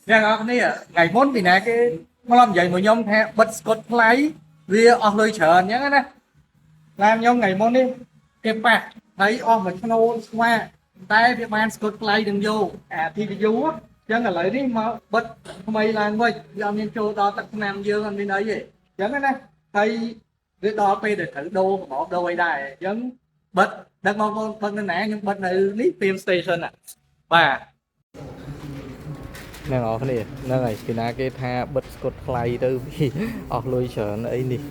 Nghe ngọc này ngày mốt thì nè cái nó làm vậy mà nhóm theo bật scot play vì ở lời chờ nhá nè làm nhóm ngày mốt đi cái bạc thấy ở một channel qua tay việc man scot play đừng vô thì ví dụ á chẳng là lấy đi mà bật mày làm vậy làm nên cho đó tắc nam dương anh đi nói gì chẳng nè thấy cái đó bây để thử đô một đô quay đài giống bật đặt một bật lên nè nhưng bật này lý phim station à và នឹងអរគ្នាហ្នឹងហើយពីណាគេថាបិទស្គុតថ្លៃទៅពីអស់លុយច្រើនអីនេះ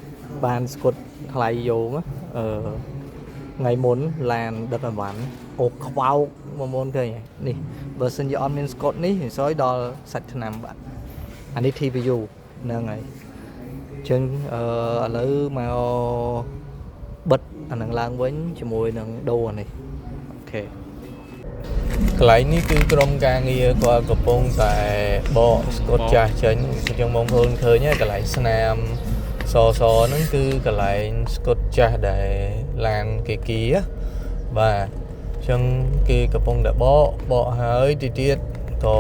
បានស្គុតថ្លៃយកថ្ងៃមុនឡានដឹកអីវ៉ាន់អូខ្វោកមកមុនឃើញនេះបើសិនជាអត់មានស្គុតនេះសយដល់សាច់ឆ្នាំបាត់អានេះ TPU ហ្នឹងហើយអញ្ចឹងឥឡូវមកបិទអានឹងឡើងវិញជាមួយនឹងដូរអានេះអូខេ កន្លែងនេះគឺក្រុមការងារគាត់កំពុងតែបកស្កុតចាស់ចេញអញ្ចឹងបងប្អូនឃើញកន្លែងស្នាមសហ្នឹងគឺកន្លែងស្កុតចាស់ដែលឡានគេគីបាទអញ្ចឹងគេកំពុងតែបកហើយទីទៀតក៏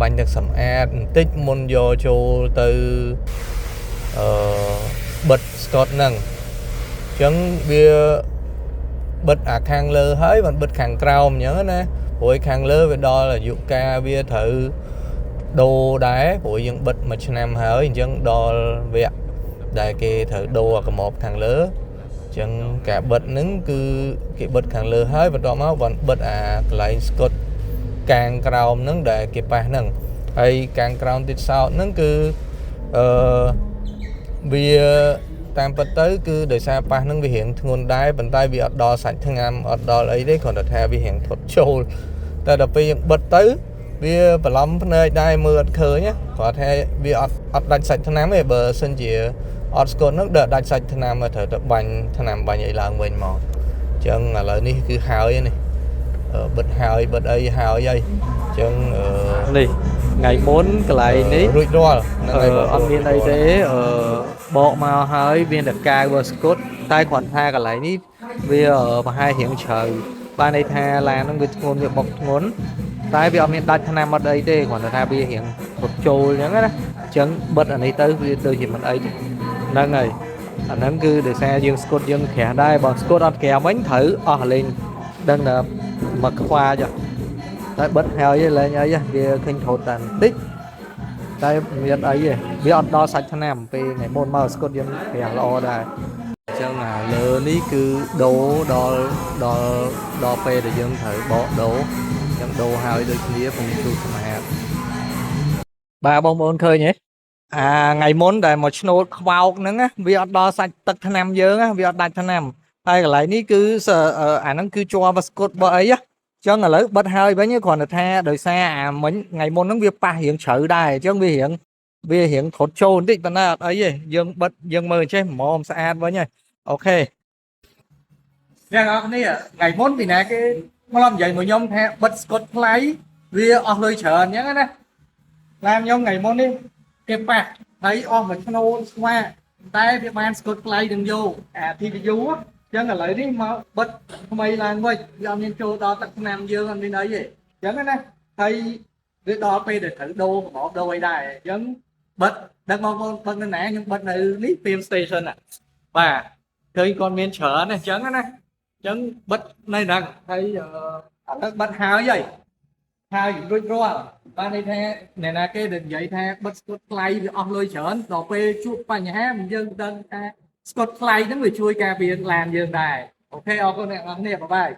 បាញ់ទឹកសម្អាតបន្តិចមុនយកចូលទៅបិទស្កុតហ្នឹងអញ្ចឹងវាបិទអាខាងលើហើយមិនបិទខាងក្រោមអញ្ចឹងណា ព្រោះខាងលើវាដល់អាយុកាលវាត្រូវដូរដែរព្រោះយើងបិទមួយឆ្នាំហើយអញ្ចឹងដល់វគ្គដែលគេត្រូវដូរអាកម្របខាងលើអញ្ចឹងការបិទហ្នឹងគឺគេបិទខាងលើហើយបន្ទាប់មកបានបិទអាកន្លែងស្កុតកាងក្រោមហ្នឹងដែលគេប៉ះហ្នឹងហើយកាងក្រោមទៀតសោតហ្នឹងគឺវាតាមពិតទៅគឺដោយសារប៉ះហ្នឹងវារៀងធ្ងន់ដែរប៉ុន្តែវាអត់ដល់សាច់ថ្នាំអត់ដល់អីទេគ្រាន់តែថាវារៀងធត់ចូលតែដល់ពេលយើងបិទទៅវាបន្លំភ្នែកដែរមើលអត់ឃើញគាត់ថាវាអត់ដាច់សាច់ថ្នាំទេបើសិនជាអត់ស្គត់ហ្នឹងដល់ដាច់សាច់ថ្នាំមកត្រូវទៅបាញ់ថ្នាំបាញ់អីឡើងវិញមកអញ្ចឹងឥឡូវនេះគឺហើយនេះបិទហើយបិទអីហើយអញ្ចឹងនេះថ្ងៃមុនកន្លែងនេះរួចរាល់អត់មានអីទេបកមកហើយមានតែកាយវ៉ាស្កុតតែគ្រាន់ថាកន្លែងនេះវាប្រហែលរៀងជ្រៅបានន័យថាឡានហ្នឹងវាធ្ងន់វាបុកធ្ងន់តែវាអត់មានដាច់ថ្នាំអត់អីទេគ្រាន់តែថាវារៀងពុតចូលអញ្ចឹងណាអញ្ចឹងបិទអានេះទៅវាដូចជាមិនអីទេហ្នឹងហើយអាហ្នឹងគឺដោយសារយើងស្កុតយើងក្រាស់ដែរបើស្កុតអត់ក្រាស់វិញត្រូវអស់លេងដឹងតែមកខ្វាចតែបិទហើយលេងអីវាឃើញថតតែបន្តិចតែមានអីទេវាអត់ដល់សាច់ថ្នាំពេលថ្ងៃមុនមកស្កុតយើងក្រាស់ល្អដែរអញ្ចឹងលើនេះគឺដូរដល់ពេលដែលយើងត្រូវបកដូរអញ្ចឹងដូរហើយដូចគ្នាពុំជួបសម្អាតបាទបងប្អូនឃើញទេថ្ងៃមុនដែលមកឆ្នោតខ្វោកហ្នឹងវាអត់ដល់សាច់ទឹកថ្នាំយើងវាអត់ដាច់ថ្នាំហើយកន្លែងនេះគឺអាហ្នឹងគឺជាប់ស្កុតបើអីចឹងឥឡូវបិទហើយវិញគ្រាន់តែថាដោយសារមិញថ្ងៃមុនហ្នឹងវាប៉ះរៀងជ្រៅដែរអញ្ចឹងវារៀងថត់ចូលបន្តិចប៉ុន្តែអត់អីទេយើងបិទយើងមើលចេះហ្មងស្អាតវិញហើយអូខេអ្នកនរគ្នាថ្ងៃមុនពីណាគេមកនិយាយមួយខ្ញុំថាបិទស្កុតថ្លៃវាអស់លុយច្រើនអញ្ចឹងណាឡានខ្ញុំថ្ងៃមុននេះគេប៉ះហើយអស់មួយឆ្នូនស្វាតែវាបានស្កុតថ្លៃនឹងយកTPU អញ្ចឹងឥឡូវនេះមកបិទថ្មីឡើងវិញវាអត់មានចូលដល់ទឹកថ្នាំយើងអត់មានអីទេអញ្ចឹងណាហើយវាដល់ពេលដែលត្រូវដូរកម្របដូរអីដែរអញ្ចឹងបិទដឹកមកបិទនៅណាខ្ញុំបិទនៅនេះ Film Station បាទឃើញគាត់មានច្រើនអញ្ចឹងណាអញ្ចឹងបិទនៅហ្នឹងហើយឥឡូវបិទហើយរួចរាល់បានន័យថាអ្នកណាគេដែលនិយាយថាបិទស្កុតថ្លៃវាអស់លុយច្រើនដល់ពេលជួបបញ្ហាយើងដឹងថាស្កុតថ្លៃហ្នឹងវាជួយការពារឡានយើងដែរអូខេអរគុណអ្នកនរគ្នាបាយបាយ